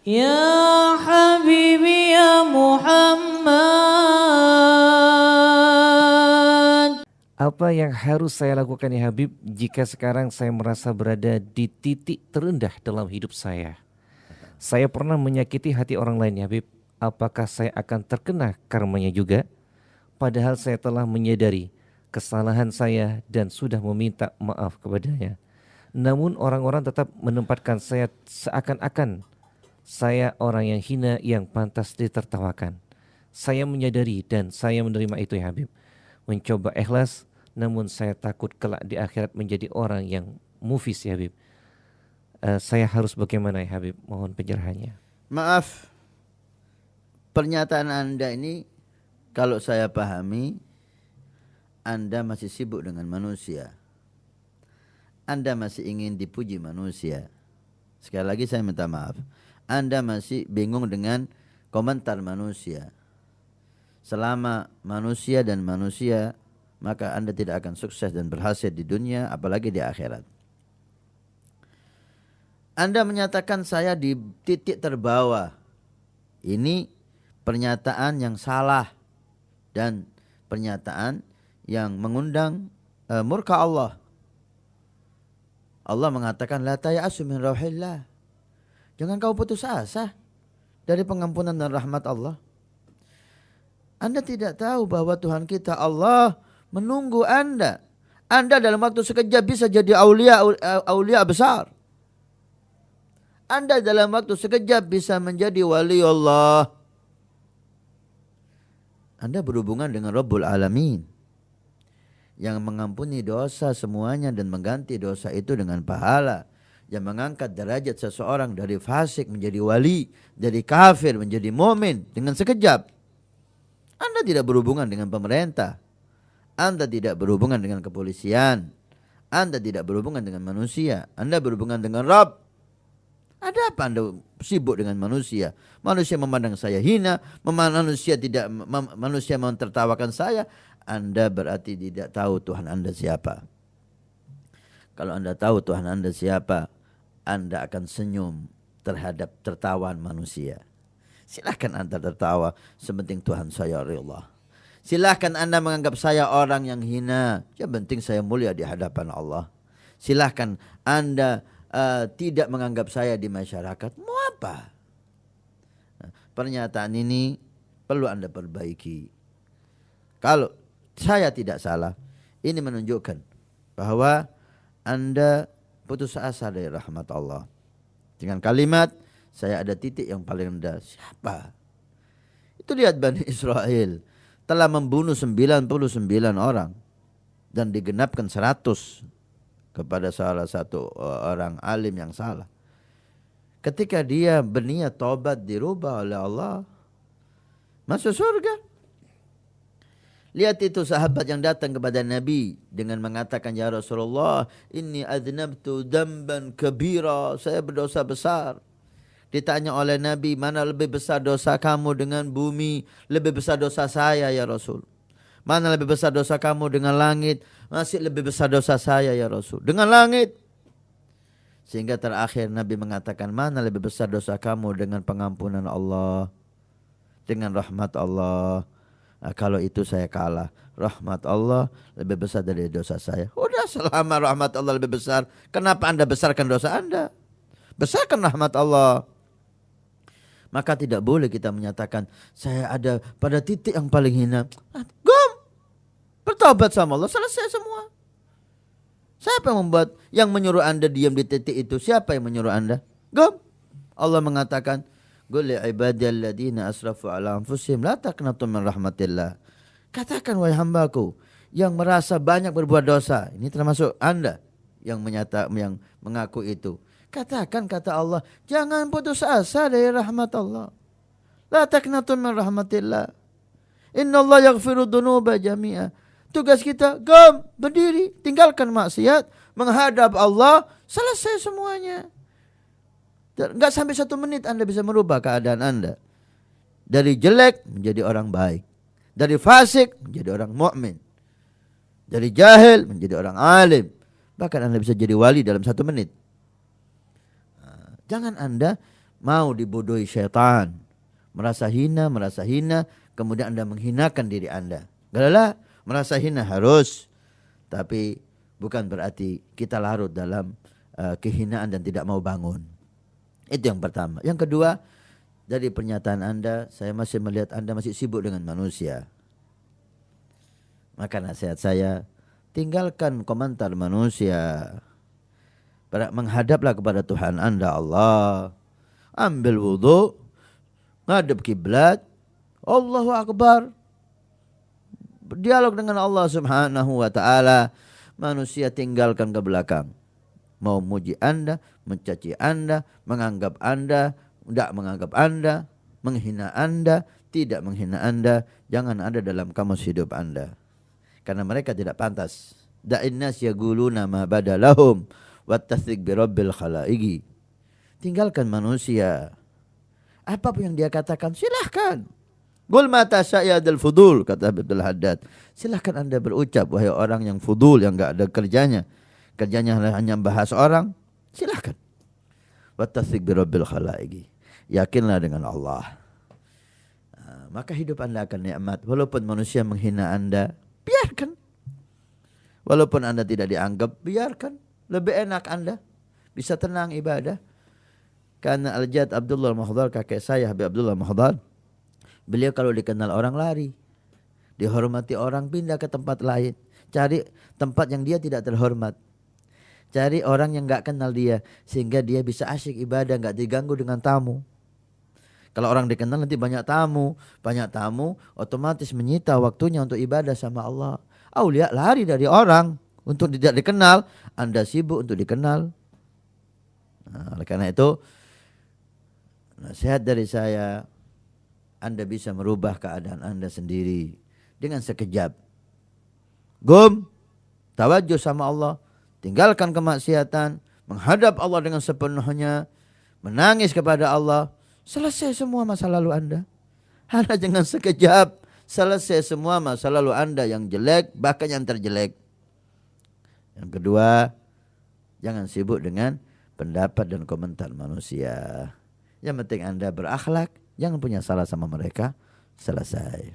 Ya Habibi ya Muhammad. Apa yang harus saya lakukan ya Habib jika sekarang saya merasa berada di titik terendah dalam hidup saya? Saya pernah menyakiti hati orang lain ya Habib. Apakah saya akan terkena karmanya juga? Padahal saya telah menyadari kesalahan saya dan sudah meminta maaf kepadanya. Namun orang-orang tetap menempatkan saya seakan-akan saya orang yang hina yang pantas ditertawakan. Saya menyadari dan saya menerima itu ya Habib. Mencoba ikhlas, namun saya takut kelak di akhirat menjadi orang yang mufis ya Habib. Saya harus bagaimana ya Habib? Mohon pencerahannya. Maaf, pernyataan Anda ini kalau saya pahami, Anda masih sibuk dengan manusia. Anda masih ingin dipuji manusia. Sekali lagi saya minta maaf. Anda masih bingung dengan komentar manusia. Selama manusia dan manusia, maka Anda tidak akan sukses dan berhasil di dunia, apalagi di akhirat. Anda menyatakan saya di titik terbawah. Ini pernyataan yang salah dan pernyataan yang mengundang murka Allah. Allah mengatakan la ta'asu min rauhillah. Jangan kau putus asa dari pengampunan dan rahmat Allah. Anda tidak tahu bahwa Tuhan kita Allah menunggu Anda. Anda dalam waktu sekejap bisa jadi aulia besar. Anda dalam waktu sekejap bisa menjadi wali Allah. Anda berhubungan dengan Rabbul Alamin yang mengampuni dosa semuanya dan mengganti dosa itu dengan pahala, yang mengangkat derajat seseorang dari fasik menjadi wali, dari kafir menjadi mukmin dengan sekejap. Anda tidak berhubungan dengan pemerintah. Anda tidak berhubungan dengan kepolisian. Anda tidak berhubungan dengan manusia. Anda berhubungan dengan Rabb. Ada apa Anda sibuk dengan manusia? Manusia memandang saya hina, manusia mentertawakan saya. Anda berarti tidak tahu Tuhan Anda siapa. Kalau Anda tahu Tuhan Anda siapa, Anda akan senyum terhadap tertawaan manusia. Silahkan Anda tertawa, sepenting Tuhan saya Allah. Silahkan Anda menganggap saya orang yang hina, yang penting saya mulia di hadapan Allah. Silahkan Anda tidak menganggap saya di masyarakat. Mau apa? Nah, pernyataan ini perlu Anda perbaiki. Kalau saya tidak salah, ini menunjukkan bahwa Anda putus asa dari rahmat Allah. Dengan kalimat, saya ada titik yang paling rendah. Siapa? Itu lihat Bani Israel telah membunuh 99 orang dan digenapkan 100 kepada salah satu orang alim yang salah. Ketika dia berniat taubat dirubah oleh Allah, masuk surga. Lihat itu sahabat yang datang kepada Nabi dengan mengatakan, ya Rasulullah, inni adnabtu damban kabira, saya berdosa besar. Ditanya oleh Nabi, mana lebih besar dosa kamu dengan bumi? Lebih besar dosa saya ya Rasul. Mana lebih besar dosa kamu dengan langit? Masih lebih besar dosa saya ya Rasul. Dengan langit. Sehingga terakhir Nabi mengatakan, mana lebih besar dosa kamu dengan pengampunan Allah? Dengan rahmat Allah. Nah, kalau itu saya kalah. Rahmat Allah lebih besar dari dosa saya. Udah, selama rahmat Allah lebih besar, kenapa Anda besarkan dosa Anda? Besarkan rahmat Allah. Maka tidak boleh kita menyatakan saya ada pada titik yang paling hina. Bertaubat sama Allah, selesai semua. Siapa yang menyuruh Anda diam di titik itu? Siapa yang menyuruh Anda? Allah mengatakan, qul li ibadiyal ladzina asrafu ala anfusihim la taqnatu min rahmatillah. Katakan wahai hambaku yang merasa banyak berbuat dosa. Ini termasuk Anda yang mengaku itu. Katakan kata Allah, jangan putus asa dari rahmat Allah. La taqnatu min rahmatillah. Innallaha yaghfiru dzunuba jami'a. Tugas kita, berdiri, tinggalkan maksiat, menghadap Allah, selesai semuanya. Enggak sampai 1 menit Anda bisa merubah keadaan Anda. Dari jelek menjadi orang baik. Dari fasik menjadi orang mukmin. Dari jahil menjadi orang alim. Bahkan Anda bisa jadi wali dalam 1 menit. Jangan Anda mau dibodohi syaitan, merasa hina, kemudian Anda menghinakan diri Anda. Gak merasa hina harus, tapi bukan berarti kita larut dalam kehinaan dan tidak mau bangun. Itu yang pertama. Yang kedua, dari pernyataan Anda, saya masih melihat Anda masih sibuk dengan manusia. Maka nasihat saya, tinggalkan komentar manusia. Menghadaplah kepada Tuhan Anda Allah. Ambil wudhu, ngadep kiblat, Allahu Akbar. Berdialog dengan Allah Subhanahu wa taala. Manusia tinggalkan ke belakang. Mau muji Anda, mencaci Anda, menganggap Anda, tidak menganggap Anda, menghina Anda, tidak menghina Anda, jangan ada dalam kamus hidup Anda. Karena mereka tidak pantas. Da'in nas yaquluna ma badalahum wattathik bi rabbil khalaiqi. Tinggalkan manusia. Apapun yang dia katakan silahkan. Qul ma tasa'yadul fudul, kata Abdul Haddad. Silahkan Anda berucap wahai orang yang fudul, yang enggak ada kerjanya. Kerjanya hanya bahas orang, silahkan. Wattathik bi rabbil khalaiqi. Yakinlah dengan Allah. Maka hidup Anda akan nikmat. Walaupun manusia menghina Anda, biarkan. Walaupun Anda tidak dianggap, biarkan. Lebih enak Anda bisa tenang ibadah. Karena Al-Jad Abdullah Al-Mahdal, kakek saya Habib Abdullah Al-Mahdal, beliau kalau dikenal orang lari, dihormati orang pindah ke tempat lain, cari tempat yang dia tidak terhormat, cari orang yang gak kenal dia, sehingga dia bisa asyik ibadah, gak diganggu dengan tamu. Kalau orang dikenal nanti banyak tamu, otomatis menyita waktunya untuk ibadah sama Allah. Aulia lari dari orang untuk tidak dikenal, Anda sibuk untuk dikenal. Oleh karena itu, nasihat dari saya, Anda bisa merubah keadaan Anda sendiri dengan sekejap. Tawajuh sama Allah, tinggalkan kemaksiatan, menghadap Allah dengan sepenuhnya, menangis kepada Allah. Selesai semua masa lalu Anda. Hanya dengan sekejap selesai semua masa lalu Anda yang jelek, bahkan yang terjelek. Yang kedua, jangan sibuk dengan pendapat dan komentar manusia. Yang penting Anda berakhlak, jangan punya salah sama mereka. Selesai.